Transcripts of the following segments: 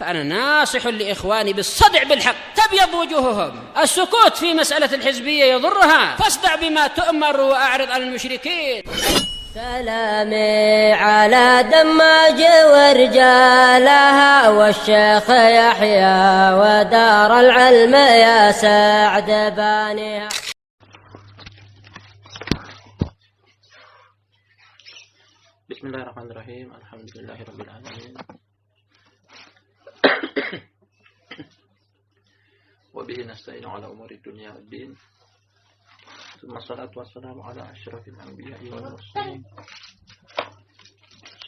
فأنا ناصح لإخواني بالصدع بالحق تبيض وجوههم. السكوت في مسألة الحزبية يضرها، فاصدع بما تؤمر وأعرض عن المشركين. سلامي على دماج ورجالها والشيخ يحيى ودار العلم يا سعد بانيها. بسم الله الرحمن الرحيم. الحمد لله رب العالمين وبه نستعين على أمور الدنيا والدين، ثم الصلاة والسلام على أشرف الأنبياء والمرسلين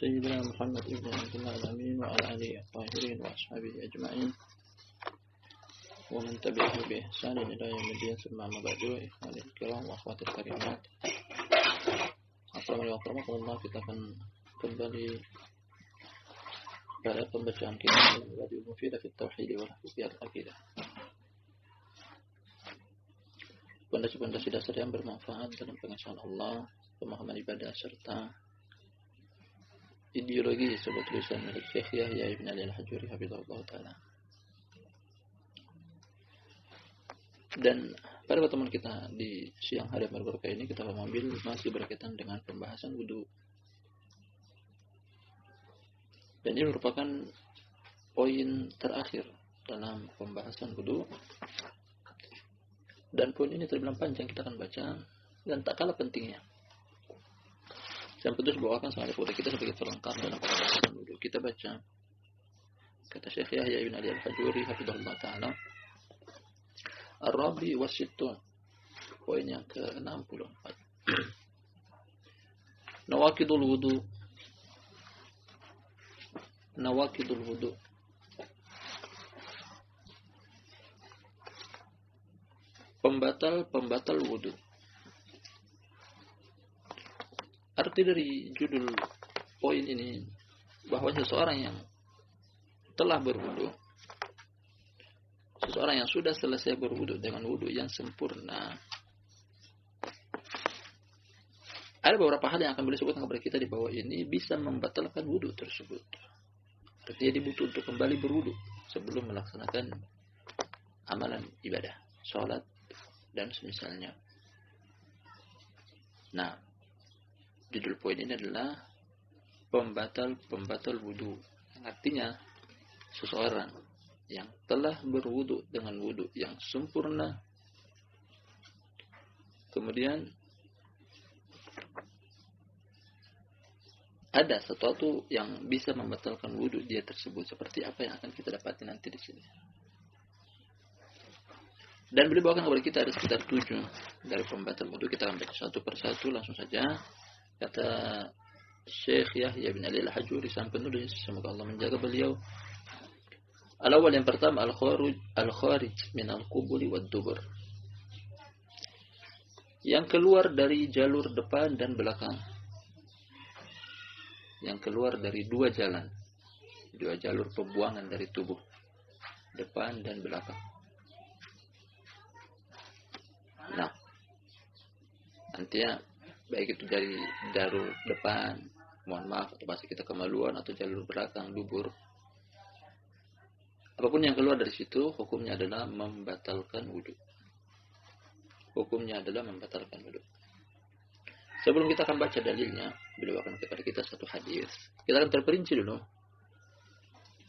سيدنا محمد بن عبد الله الأمين وعلى آله الطاهرين وأصحابه أجمعين ومن تبعه بإحسان إلى يوم الدين. ثم أما بعد، إخواني الكرام وأخواتي الكريمات، Assalamualaikum warahmatullahi wabarakatuh. Kita akan kembali pada pembacaan kitab Al-Wadi Al-Mufidah fi Tauhid wal Aqidah. Pondasi-pondasi dasar yang bermanfaat dalam pengesahan Allah, pemahaman ibadah serta ideologi sebuah tulisan milik Syekh Yahya Ibn Ali Al-Hajuri hafizahullah taala. Dan pada pertemuan kita di siang hari yang berberkah ini kita mengambil masih berkaitan dengan pembahasan wudu. Dan ini merupakan poin terakhir dalam pembahasan wudu. Dan poin ini terbilang panjang, kita akan baca dan tak kalah pentingnya. Yang penting bawakan sangat kepada kita sebagai pelengkap dalam pembahasan wudu. Kita baca kata Syekh Yahya Ibn Ali Al-Hajuri hafizahullah taala. Ar-Rabi Wasittun, poin yang ke-64. Nawaqidul wudu. Nawaqidul wudu. Pembatal wudu. Arti dari judul poin ini bahwa seseorang yang telah berwudu, seseorang yang sudah selesai berwudu dengan wudu yang sempurna, ada beberapa hal yang akan boleh sebutkan kepada kita di bawah ini bisa membatalkan wudu tersebut. Artinya dibutuh untuk kembali berwudu sebelum melaksanakan amalan ibadah, sholat dan semisalnya. Nah, judul poin ini adalah pembatal wudu. Artinya seseorang yang telah berwudu dengan wudu yang sempurna, kemudian ada sesuatu yang bisa membatalkan wudu dia tersebut, seperti apa yang akan kita dapati nanti di sini. Dan beliau bawakan kepada kita ada sekitar 7 dari pembatal wudu. Kita akan baca satu persatu langsung saja. Kata Syekh Yahya bin Ali Al-Hajuri sang penulis, semoga Allah menjaga beliau. Al-awwal, yang pertama, al-kharij min al-qubuli wad dubur. Yang keluar dari jalur depan dan belakang. Yang keluar dari dua jalan. Dua jalur pembuangan dari tubuh, depan dan belakang. Nah, nantinya baik itu dari jalur depan, mohon maaf, atau bahasa kita kemaluan, atau jalur belakang, dubur. Apapun yang keluar dari situ, hukumnya adalah membatalkan wudu. Hukumnya adalah membatalkan wudu. Sebelum kita akan baca dalilnya, beliau akan kepada kita satu hadis. Kita akan terperinci dulu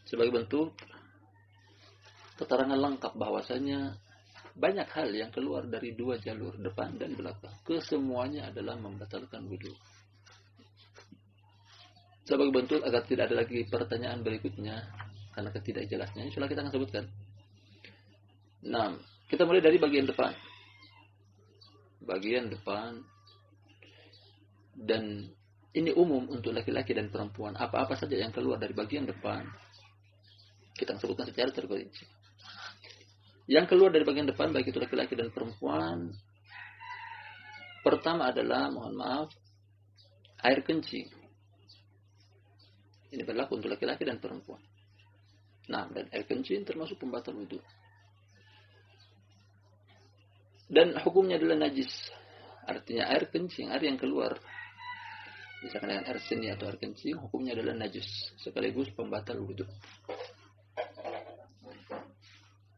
sebagai bentuk keterangan lengkap bahwasanya banyak hal yang keluar dari dua jalur depan dan belakang, kesemuanya adalah membatalkan wudu. Sebagai bentuk agar tidak ada lagi pertanyaan berikutnya karena ketidakjelasnya, insyaallah kita akan sebutkan. Nah, kita mulai dari bagian depan. Bagian depan, dan ini umum untuk laki-laki dan perempuan. Apa-apa saja yang keluar dari bagian depan, kita akan sebutkan secara terperinci. Yang keluar dari bagian depan, baik itu laki-laki dan perempuan, pertama adalah, mohon maaf, air kencing. Ini berlaku untuk laki-laki dan perempuan. Nah, dan air kencing termasuk pembatal wudu. Dan hukumnya adalah najis. Artinya air kencing, air yang keluar, misalkan dengan air seni atau air kencing, hukumnya adalah najis sekaligus pembatal wudu.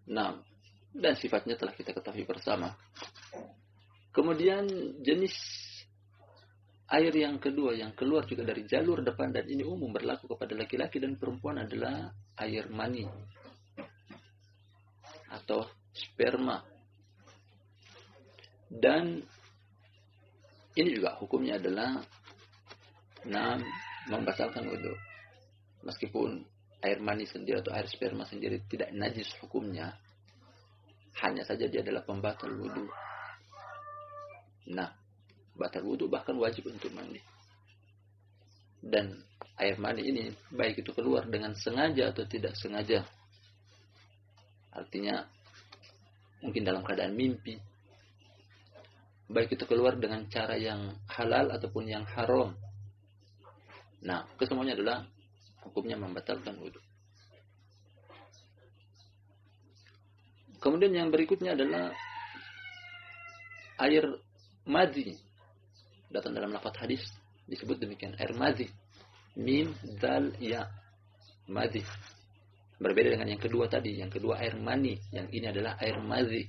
Nah, dan sifatnya telah kita ketahui bersama. Kemudian jenis air yang kedua yang keluar juga dari jalur depan, dan ini umum berlaku kepada laki-laki dan perempuan, adalah air mani atau sperma. Dan ini juga hukumnya adalah membatalkan wudu. Meskipun air mani sendiri atau air sperma sendiri tidak najis hukumnya, hanya saja dia adalah pembatal wudu. Nah, batal wudu bahkan wajib untuk mandi. Dan air mani ini baik itu keluar dengan sengaja atau tidak sengaja. Artinya mungkin dalam keadaan mimpi. Baik itu keluar dengan cara yang halal ataupun yang haram. Nah, kesemuanya adalah hukumnya membatalkan wudu. Kemudian yang berikutnya adalah air madhi. Datang dalam lafaz hadis disebut demikian, air madhi. Mim, dal, ya. Madhi. Berbeda dengan yang kedua tadi. Yang kedua air mani. Yang ini adalah air madhi.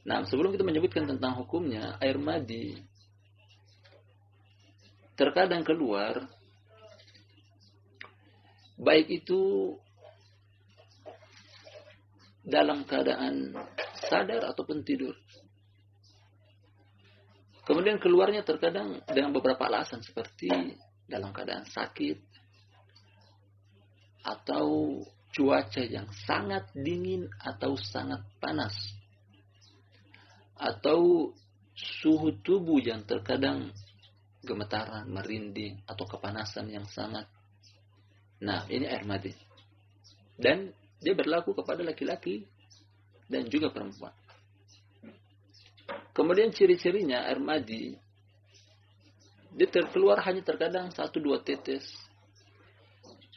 Nah, sebelum kita menyebutkan tentang hukumnya, air madhi terkadang keluar, baik itu dalam keadaan sadar ataupun tidur. Kemudian keluarnya terkadang dengan beberapa alasan, seperti dalam keadaan sakit, atau cuaca yang sangat dingin atau sangat panas, atau suhu tubuh yang terkadang gemetaran, merinding, atau kepanasan yang sangat. Nah, ini air madhi. Dan dia berlaku kepada laki-laki dan juga perempuan. Kemudian ciri-cirinya air madhi, dia keluar hanya terkadang 1-2 tetes.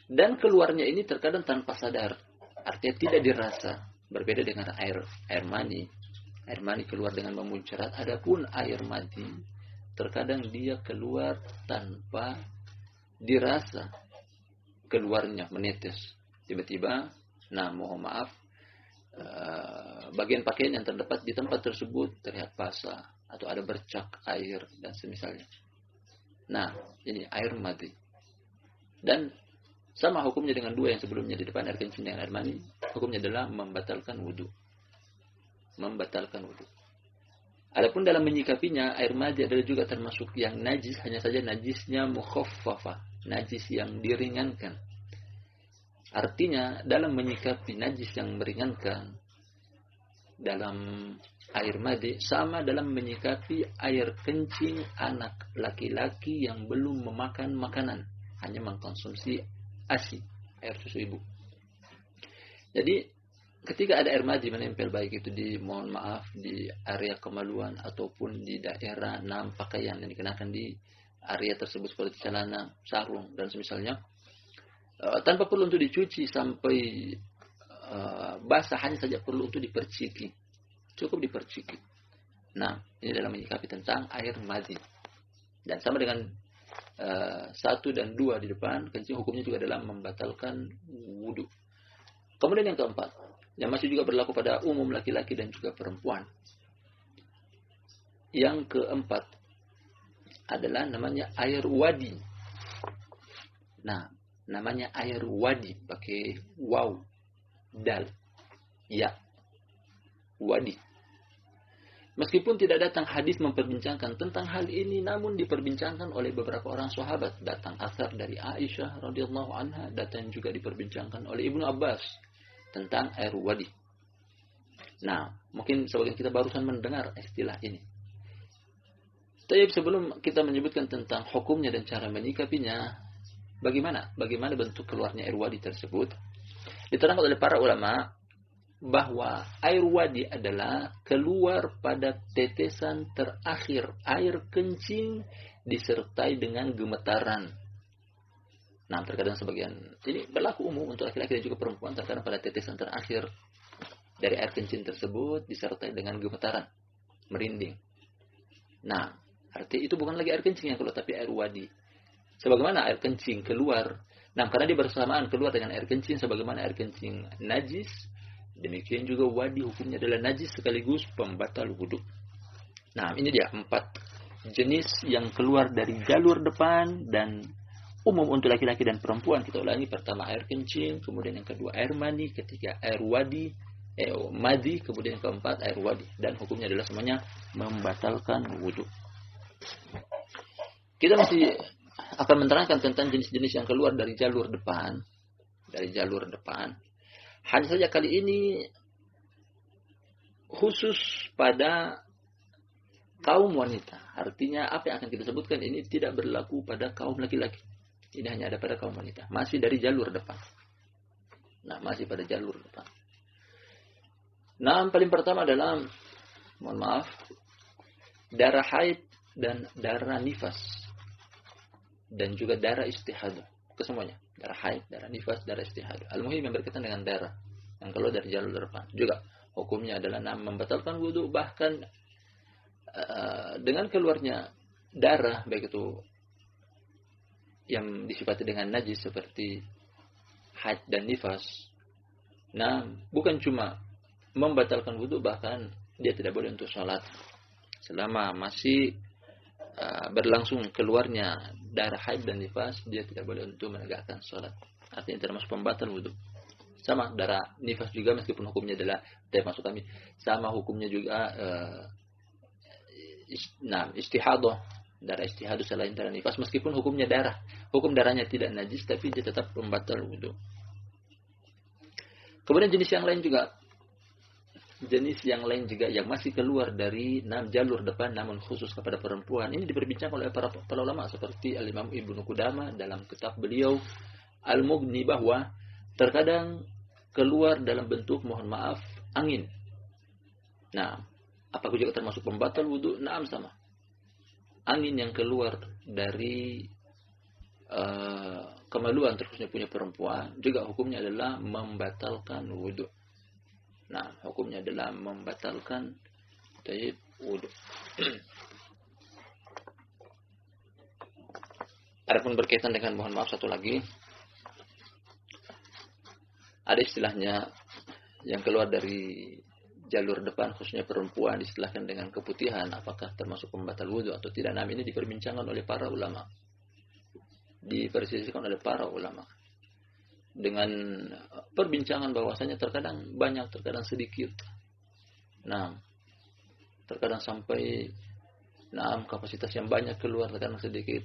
Dan keluarnya ini terkadang tanpa sadar. Artinya tidak dirasa. Berbeda dengan air mani. Air mani keluar dengan memuncrat. Adapun air madhi terkadang dia keluar tanpa dirasa keluarnya, menetes. Tiba-tiba, mohon maaf, bagian pakaian yang terdapat di tempat tersebut terlihat basah atau ada bercak air dan semisalnya. Nah, ini air madhi. Dan sama hukumnya dengan dua yang sebelumnya di depan, air kencing dan air mani. Hukumnya adalah membatalkan wudu. Membatalkan wudu. Adapun dalam menyikapinya, air madhi adalah juga termasuk yang najis, hanya saja najisnya mukhaffafah, najis yang diringankan. Artinya dalam menyikapi najis yang meringankan dalam air madhi sama dalam menyikapi air kencing anak laki-laki yang belum memakan makanan, hanya mengkonsumsi ASI, air susu ibu. Jadi ketika ada air madhi menempel, baik itu di, mohon maaf, di area kemaluan ataupun di daerah pakaian yang dikenakan di area tersebut seperti celana, sarung dan semisalnya, tanpa perlu untuk dicuci sampai basah, hanya saja perlu untuk diperciki. Cukup diperciki. Nah, ini dalam menyikapi tentang air madhi. Dan sama dengan 1 dan 2 di depan, kencing hukumnya juga dalam membatalkan wudu. Kemudian yang keempat, yang masih juga berlaku pada umum laki-laki dan juga perempuan. Yang keempat adalah namanya air wadi. Nah, namanya air wadi pakai waw, dal, ya, wadi. Meskipun tidak datang hadis memperbincangkan tentang hal ini, namun diperbincangkan oleh beberapa orang sahabat. Datang asar dari Aisyah radhiyallahu anha, datang juga diperbincangkan oleh Ibnu Abbas tentang air wadi. Nah, mungkin sebagian kita barusan mendengar istilah ini. Tapi sebelum kita menyebutkan tentang hukumnya dan cara menyikapinya, bagaimana bentuk keluarnya air wadi tersebut? Diterangkan oleh para ulama bahwa air wadi adalah keluar pada tetesan terakhir air kencing disertai dengan gemetaran. Nah, terkadang sebagian, ini berlaku umum untuk laki-laki dan juga perempuan, terkadang pada tetesan terakhir dari air kencing tersebut disertai dengan gemetaran, merinding. Nah, arti itu bukan lagi air kencing yang keluar, tapi air wadi. Sebagaimana air kencing keluar, nah karena dia bersamaan keluar dengan air kencing, sebagaimana air kencing najis, Demikian juga wadi hukumnya adalah najis sekaligus pembatal wudu. Nah, ini dia 4 jenis yang keluar dari jalur depan dan umum untuk laki-laki dan perempuan. Kita ulangi, pertama air kencing, kemudian yang kedua air mani, ketiga air madi, kemudian yang keempat air wadi. Dan hukumnya adalah semuanya membatalkan wudu. Kita masih akan menerangkan tentang jenis-jenis yang keluar dari jalur depan. Hanya saja kali ini khusus pada kaum wanita. Artinya apa yang akan kita sebutkan ini tidak berlaku pada kaum laki-laki. Ini hanya ada pada kaum wanita. Masih dari jalur depan. Nah, masih pada jalur depan. Nah, paling pertama adalah, mohon maaf, darah haid dan darah nifas. Dan juga darah istihadah. Kesemuanya. Darah haid, darah nifas, darah istihadah. Al-muhim yang berkaitan dengan darah. Yang keluar dari jalur depan. Juga hukumnya adalah membatalkan wudu. Bahkan dengan keluarnya darah, baik itu yang disifati dengan najis seperti haid dan nifas. Nah, bukan cuma membatalkan wudu, bahkan dia tidak boleh untuk sholat. Selama masih berlangsung keluarnya darah haid dan nifas, dia tidak boleh untuk menegakkan sholat. Artinya termasuk pembatal wudu. Sama darah nifas juga, meskipun hukumnya adalah termasuk kami, sama hukumnya juga istihadah, darah istihadah selain darah nifas, meskipun hukumnya darah, hukum darahnya tidak najis, tapi dia tetap pembatal wudu. Kemudian jenis yang lain juga yang masih keluar dari jalur depan namun khusus kepada perempuan. Ini diperbincangkan oleh para ulama seperti Al-Imam Ibnu Qudamah dalam kitab beliau Al-Mughni, bahwa terkadang keluar dalam bentuk, mohon maaf, angin. Nah, apakah juga termasuk pembatal wudu? Naam, sama. Angin yang keluar dari kemaluan terkhususnya punya perempuan juga hukumnya adalah membatalkan wudu. Nah, hukumnya adalah membatalkan wudu. Adapun berkaitan dengan, mohon maaf, satu lagi, ada istilahnya yang keluar dari jalur depan khususnya perempuan diistilahkan dengan keputihan, apakah termasuk pembatal wudu atau tidak. Nah, ini diperbincangkan oleh para ulama. Dipersisikan oleh para ulama. Dengan perbincangan bahwasanya terkadang banyak, terkadang sedikit. Nah, terkadang sampai kapasitas yang banyak keluar, terkadang sedikit.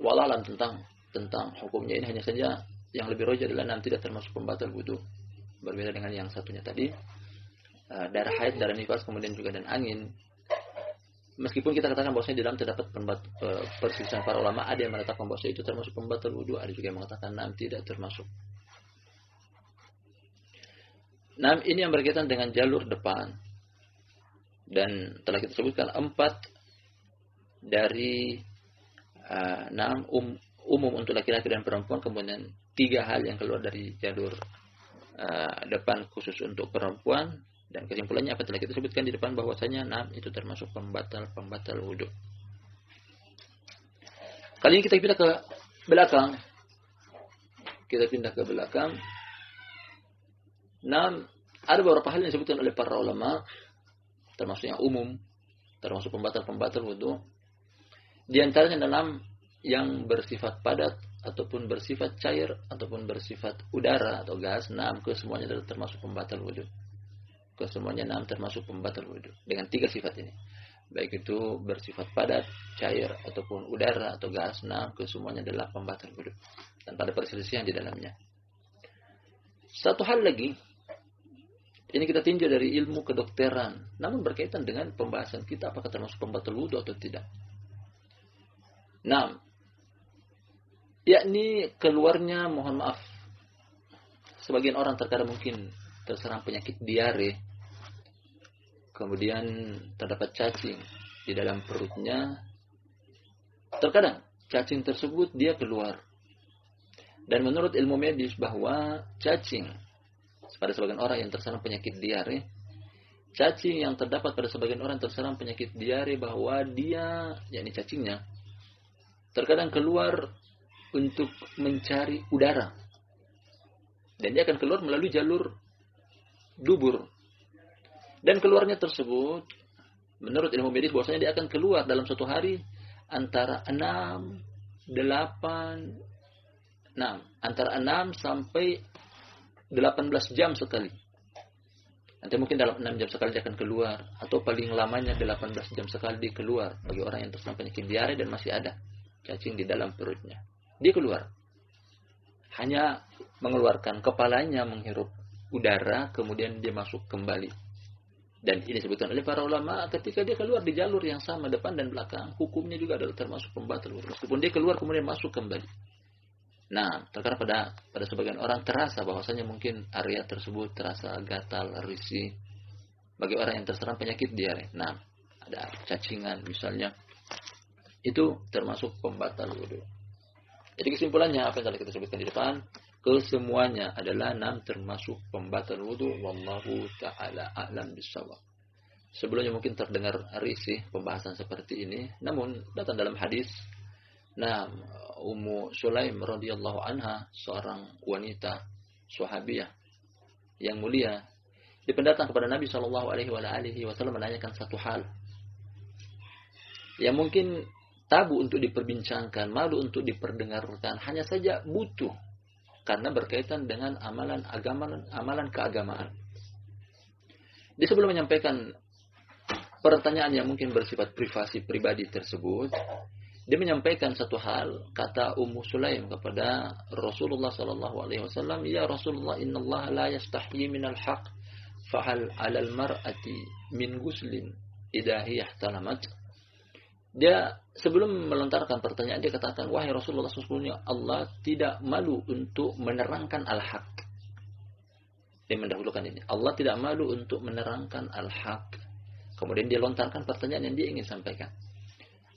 Walalan tentang hukumnya ini, hanya saja yang lebih rajih adalah tidak termasuk pembatal wudu. Berbeda dengan yang satunya tadi, darah haid, darah nifas, kemudian juga dan angin. Meskipun kita katakan bahwasanya di dalam terdapat perselisihan para ulama, ada yang mengatakan bahwasanya itu termasuk pembatal wudu, ada juga yang mengatakan tidak termasuk. Nah, ini yang berkaitan dengan jalur depan. Dan telah kita sebutkan 4 dari umum untuk laki-laki dan perempuan, kemudian 3 hal yang keluar dari jalur depan khusus untuk perempuan. Dan kesimpulannya apa telah kita sebutkan di depan, bahwasanya itu termasuk pembatal wudu. Kali ini kita pindah ke belakang. Ada beberapa hal yang disebutkan oleh para ulama, termasuk yang umum, termasuk pembatal wudu. Di antaranya dalam yang bersifat padat ataupun bersifat cair ataupun bersifat udara atau gas, kesemuanya adalah termasuk pembatal wudu. Kesemuanya termasuk pembatal wudu dengan 3 sifat ini. Baik itu bersifat padat, cair ataupun udara atau gas, kesemuanya adalah pembatal wudu. Tanpa ada perselisihan di dalamnya. Satu hal lagi, ini kita tinjau dari ilmu kedokteran, namun berkaitan dengan pembahasan kita apakah termasuk pembatal wudu atau tidak. Yakni keluarnya, mohon maaf, sebagian orang terkadang mungkin terserang penyakit diare, kemudian terdapat cacing di dalam perutnya. Terkadang cacing tersebut dia keluar. Dan menurut ilmu medis bahwa cacing pada sebagian orang yang terserang penyakit diare, cacing yang terdapat pada sebagian orang terserang penyakit diare, bahwa dia, yakni cacingnya, terkadang keluar untuk mencari udara. Dan dia akan keluar melalui jalur dubur. Dan keluarnya tersebut, menurut ilmu medis bahwasanya dia akan keluar dalam suatu hari antara 6 sampai 18 jam sekali. Nanti mungkin dalam 6 jam sekali dia akan keluar, atau paling lamanya 18 jam sekali dia keluar bagi orang yang terserang penyakit diare dan masih ada cacing di dalam perutnya. Dia keluar. Hanya mengeluarkan kepalanya, menghirup udara, kemudian dia masuk kembali. Dan ini disebutkan oleh para ulama, ketika dia keluar di jalur yang sama depan dan belakang, hukumnya juga adalah termasuk pembatal wudu. Meskipun dia keluar kemudian masuk kembali. Nah, terkadang pada sebagian orang terasa bahwasanya mungkin area tersebut terasa gatal, risih bagi orang yang terserang penyakit diare. Nah, ada cacingan misalnya, itu termasuk pembatal wudu. Jadi kesimpulannya apa yang tadi kita sebutkan di depan, kesemuanya adalah 6 termasuk pembatal wudu. Wallahu ta'ala a'lam bissawab. Sebelumnya mungkin terdengar risih pembahasan seperti ini, namun datang dalam hadis. Nah, Ummu Sulaim radhiyallahu anha, seorang wanita sahabiyah yang mulia, dia pendatang kepada Nabi sallallahu alaihi wasallam menanyakan satu hal yang mungkin tabu untuk diperbincangkan, malu untuk diperdengarkan, hanya saja butuh karena berkaitan dengan amalan keagamaan. Dia sebelum menyampaikan pertanyaan yang mungkin bersifat pribadi tersebut, dia menyampaikan satu hal, kata Ummu Sulaim kepada Rasulullah sallallahu alaihi wasallam, "Ya Rasulullah, innallaha la yastahyi minal haqq, fahal 'alal mar'ati min ghuslin idza hiya ihtalamat?" Dia sebelum melontarkan pertanyaan, dia katakan, "Wahai Rasulullah, sesungguhnya Allah tidak malu untuk menerangkan al-haq." Dia mendahulukan ini. Allah tidak malu untuk menerangkan al-haq. Kemudian dia lontarkan pertanyaan yang dia ingin sampaikan.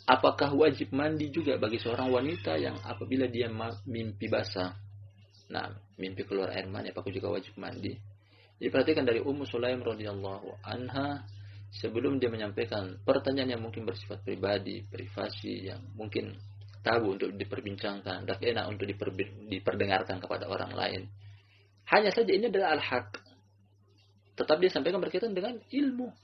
Apakah wajib mandi juga bagi seorang wanita yang apabila dia mimpi basah? Nah, mimpi keluar air mani, apakah juga wajib mandi? Jadi perhatikan dari Ummu Sulaim radhiyallahu anha, sebelum dia menyampaikan pertanyaan yang mungkin bersifat pribadi, privasi, yang mungkin tabu untuk diperbincangkan, dan enak untuk diperdengarkan kepada orang lain. Hanya saja ini adalah al-haq. Tetap dia sampaikan berkaitan dengan ilmu.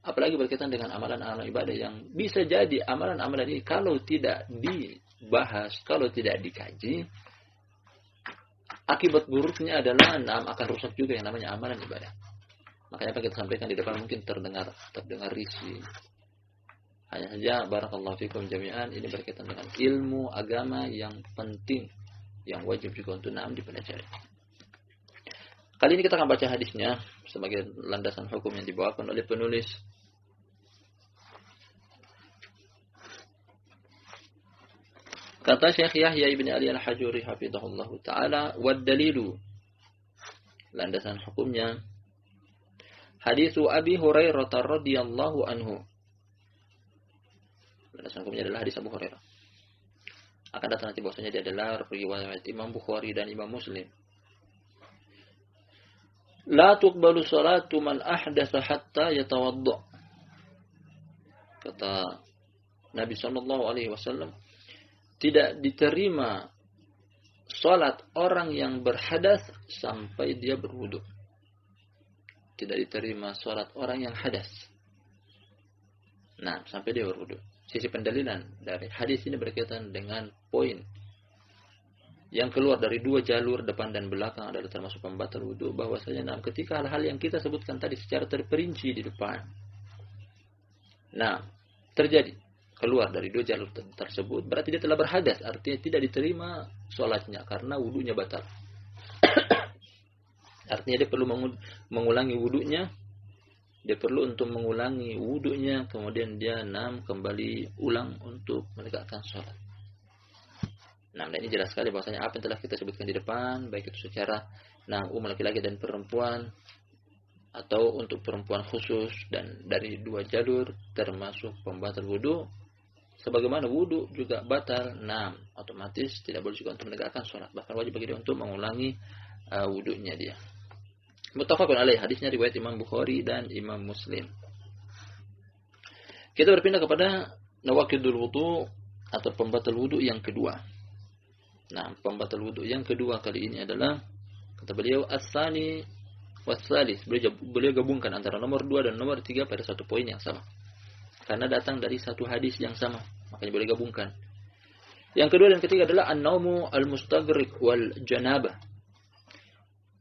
Apalagi berkaitan dengan amalan-amalan ibadah yang bisa jadi amalan-amalan ini kalau tidak dibahas, kalau tidak dikaji, akibat buruknya adalah akan rusak juga yang namanya amalan ibadah. Makanya apa kita sampaikan di depan mungkin terdengar risih. Hanya saja barakallahu fikum jami'an, ini berkaitan dengan ilmu agama yang penting, yang wajib juga untuk dipelajari. Kali ini kita akan baca hadisnya sebagai landasan hukum yang dibawakan oleh penulis. Kata Syekh Yahya ibn Ali al-Hajuri hafizahullahu ta'ala, wad dalilu, landasan hukumnya, hadisu Abi Hurairah radhiyallahu anhu. Landasan hukumnya adalah hadis Abu Hurairah. Akan datang nanti bahwasanya dia adalah riwayat Imam Bukhari dan Imam Muslim. La tuqbalu salatu man ahdatsa hatta yatawadda. Kata Nabi sallallahu alaihi wasallam, tidak diterima salat orang yang berhadas sampai dia berwudu. Tidak diterima salat orang yang hadas. Nah, sampai dia berwudu. Sisi pendalilan dari hadis ini berkaitan dengan poin yang keluar dari 2 jalur depan dan belakang adalah termasuk pembatal wudu, bahwasanya ketika hal-hal yang kita sebutkan tadi secara terperinci di depan, terjadi keluar dari 2 jalur tersebut, berarti dia telah berhadas, artinya tidak diterima sholatnya karena wudunya batal. Artinya dia perlu mengulangi wudunya, kemudian dia kembali ulang untuk menegakkan sholat. Nah, ini jelas sekali bahwasanya apa yang telah kita sebutkan di depan, baik itu secara umum laki-laki dan perempuan, atau untuk perempuan khusus, dan dari 2 jalur termasuk pembatal wudu. Sebagaimana wudu juga batal, otomatis tidak boleh juga untuk menegakkan sholat. Bahkan wajib bagi dia untuk mengulangi wudunya dia. Muttafaqun alaih, hadisnya riwayat Imam Bukhari dan Imam Muslim. Kita berpindah kepada nawaqidul wudu atau pembatal wudu yang kedua. Nah, pembatal wudu yang kedua kali ini adalah Kata beliau, as-tsani was-tsalits. Beliau gabungkan antara nomor 2 dan nomor 3 pada satu poin yang sama. Karena datang dari satu hadis yang sama, makanya boleh gabungkan. Yang kedua dan ketiga adalah an-naumu al-mustaghriq wal janabah.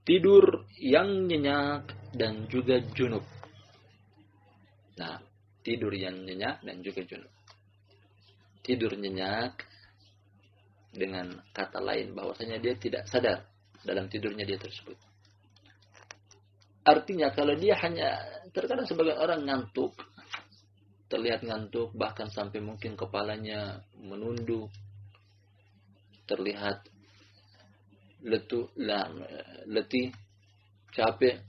Tidur yang nyenyak dan juga junub. Nah, tidur yang nyenyak dan juga junub. Tidur nyenyak dengan kata lain bahwasanya dia tidak sadar dalam tidurnya dia tersebut. Artinya kalau dia hanya, terkadang sebagian orang ngantuk, terlihat ngantuk bahkan sampai mungkin kepalanya menunduk, terlihat letih, capek,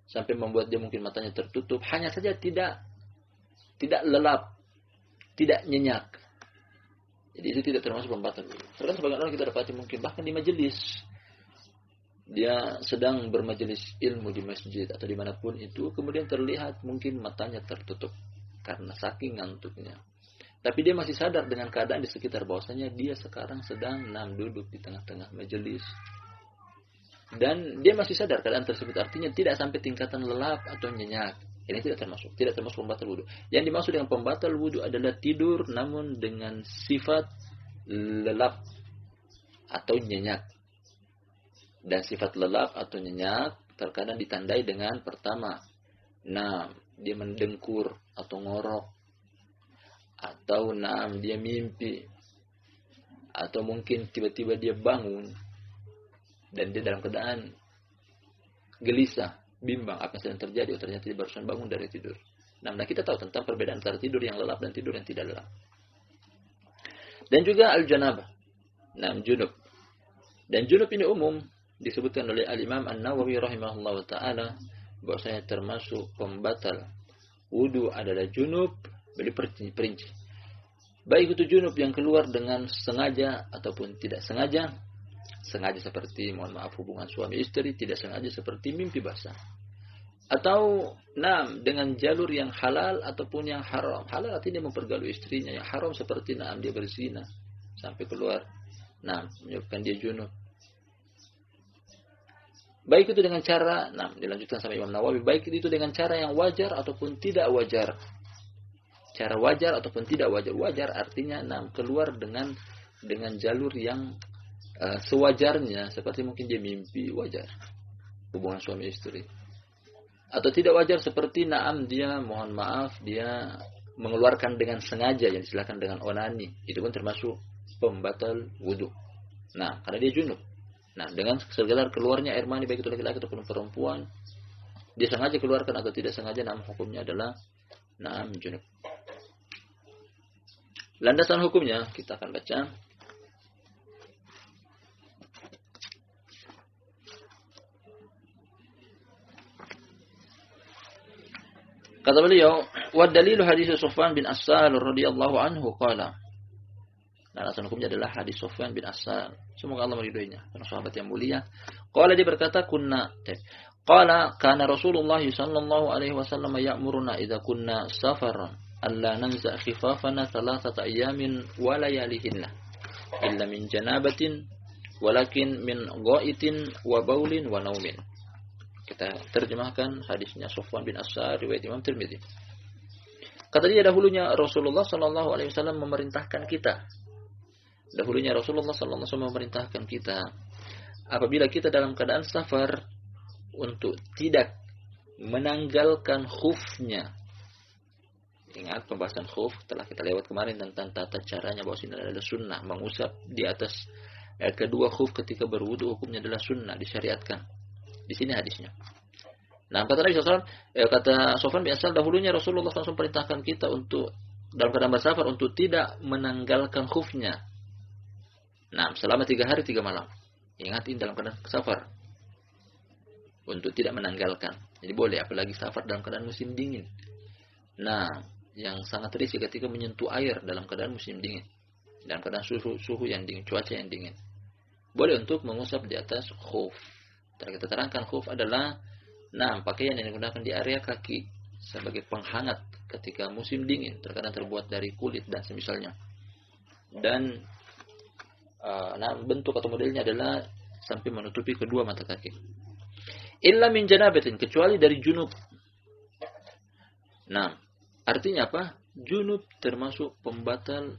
sampai membuat dia mungkin matanya tertutup, hanya saja tidak lelap, tidak nyenyak. Jadi itu tidak termasuk pembatal wudu. Terkadang sebagian orang kita dapati mungkin bahkan di majelis, dia sedang bermajelis ilmu di masjid atau dimanapun itu, kemudian terlihat mungkin matanya tertutup karena saking ngantuknya. Tapi dia masih sadar dengan keadaan di sekitar bahwasanya dia sekarang sedang duduk di tengah-tengah majelis. Dan dia masih sadar keadaan tersebut, artinya tidak sampai tingkatan lelap atau nyenyak. Ini tidak termasuk pembatal wudu. Yang dimaksud dengan pembatal wudu adalah tidur namun dengan sifat lelap atau nyenyak. Dan sifat lelap atau nyenyak terkadang ditandai dengan pertama, dia mendengkur atau ngorok, atau dia mimpi, atau mungkin tiba-tiba dia bangun dan dia dalam keadaan gelisah, bimbang apa yang sedang terjadi. Ternyata dia barusan bangun dari tidur. Nah, kita tahu tentang perbedaan antara tidur yang lelap dan tidur yang tidak lelap. Dan juga al-janabah, junub. Dan junub ini umum disebutkan oleh al-Imam An-Nawawi rahimahullah ta'ala bahwasanya termasuk pembatal wudu adalah junub. Beli perinci. Baik itu junub yang keluar dengan sengaja ataupun tidak sengaja. Sengaja seperti hubungan suami istri, tidak sengaja seperti mimpi basah. Atau dengan jalur yang halal ataupun yang haram. Halal artinya mempergauli istrinya, yang haram seperti dia berzina sampai keluar menyebabkan dia junub. Baik itu dengan cara, dilanjutkan sama Imam Nawawi, baik itu dengan cara yang wajar ataupun tidak wajar. Cara wajar ataupun tidak wajar. Wajar artinya keluar dengan jalur yang sewajarnya, seperti mungkin dia mimpi, wajar hubungan suami istri. Atau tidak wajar seperti dia dia mengeluarkan dengan sengaja, yang disilahkan dengan onani, itu pun termasuk pembatal wudu. Karena dia junub. Dengan sekedar keluarnya air mani baik itu laki-laki ataupun perempuan, dia sengaja keluarkan atau tidak sengaja, hukumnya adalah junub. Landasan hukumnya kita akan baca. Kata beliau, wa dalilu hadis Sufyan bin Assal radhiyallahu anhu qala. Alasan hukumnya adalah hadis Sufyan bin Assal. Semoga Allah meridhoinya, karena sahabat yang mulia. Qala, dia berkata, qala kana Rasulullah sallallahu alaihi wasallam ya'muruna idza kunna safaran alla nanza khifafana thalathata ayamin wa layalihinna illa min janabatin walakin min ghaitin wa baulin wa naumin. Kita terjemahkan hadisnya Sufyan bin Assal riwayat Imam Tirmidzi. Kata dia, dahulunya Rasulullah sallallahu alaihi wasallam memerintahkan kita. Dahulunya Rasulullah sallallahu alaihi wasallam memerintahkan kita apabila kita dalam keadaan safar untuk tidak menanggalkan khufnya. Ingat pembahasan khuf telah kita lewat kemarin tentang tata caranya, bahwa ini adalah sunnah, mengusap di atas kedua khuf ketika berwudu hukumnya adalah sunnah, disyariatkan. Di sini hadisnya. Kata Nabi SAW, kata Sufyan bin Assal, dahulunya Rasulullah SAW perintahkan kita untuk dalam keadaan bersafar untuk tidak menanggalkan khufnya. Selama 3 hari 3 malam. Ingat, ini dalam keadaan safar. Untuk tidak menanggalkan. Jadi boleh, apalagi safar dalam keadaan musim dingin. Yang sangat risiko ketika menyentuh air dalam keadaan musim dingin. Dalam keadaan suhu yang dingin, cuaca yang dingin. Boleh untuk mengusap di atas khuf. Kita terangkan khuf adalah pakaian yang digunakan di area kaki sebagai penghangat ketika musim dingin, terkadang terbuat dari kulit dan semisalnya. Dan bentuk atau modelnya adalah sampai menutupi kedua mata kaki. Illa min janabatin, kecuali dari junub. Nah, artinya apa? Junub termasuk pembatal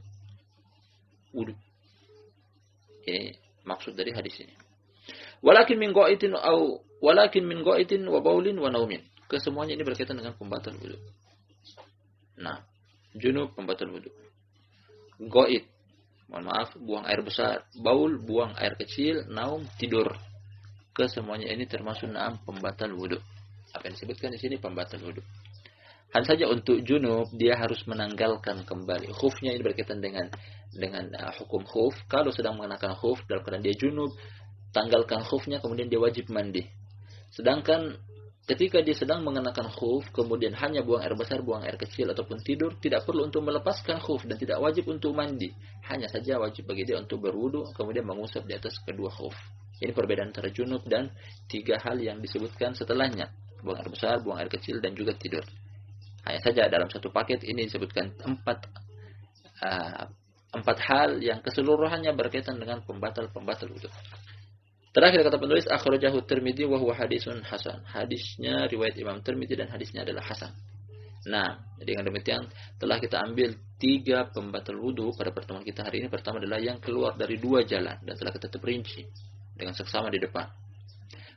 wudu. Ini maksud dari hadis ini. Walakin min ghaitin wa baulin wa naumin. Kesemuanya ini berkaitan dengan pembatal wudu. Nah, junub pembatal wudu. Ghaid, mohon maaf, buang air besar. Baul, buang air kecil. Naum, tidur. Kesemuanya ini termasuk pembatal wudu. Apa yang disebutkan di sini pembatal wudu. Hanya saja untuk junub dia harus menanggalkan kembali. Khufnya ini berkaitan dengan hukum khuf. Kalau sedang mengenakan khuf dalam keadaan dia junub, tanggalkan khufnya kemudian dia wajib mandi. Sedangkan ketika dia sedang mengenakan khuf kemudian hanya buang air besar, buang air kecil ataupun tidur, tidak perlu untuk melepaskan khuf dan tidak wajib untuk mandi. Hanya saja wajib bagi dia untuk berwudu kemudian mengusap di atas kedua khuf. Ini perbedaan antara junub dan 3 hal yang disebutkan setelahnya. Buang air besar, buang air kecil dan juga tidur. Hanya saja dalam satu paket ini disebutkan 4 hal yang keseluruhannya berkaitan dengan pembatal wudu. Terakhir kata penulis akhrajahu Tirmidzi wa huwa hadisun hasan. Hadisnya riwayat Imam Tirmidzi dan hadisnya adalah hasan. Nah, dengan demikian telah kita ambil 3 pembatal wudu pada pertemuan kita hari ini. Pertama adalah yang keluar dari 2 jalan dan telah kita perinci dengan seksama di depan.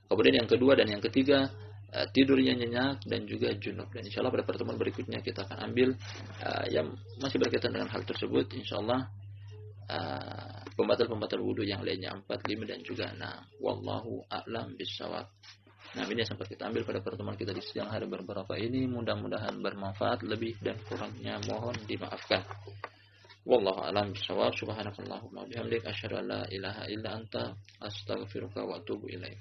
Kemudian yang kedua dan yang ketiga tidurnya nyenyak dan juga junub. Dan insyaallah pada pertemuan berikutnya kita akan ambil yang masih berkaitan dengan hal tersebut. Insyaallah pembatal wudu yang lainnya 4, 5 dan juga 6. Wallahu a'lam bishawab. Nah, ini yang sempat kita ambil pada pertemuan kita di siang hari beberapa ini. Mudah-mudahan bermanfaat. Lebih dan kurangnya mohon dimaafkan. Wallahu a'lam bishawab. Subhanakallahumma bihamdik asyhadu an la ilaha illa anta astaghfiruka wa atubu ilaik.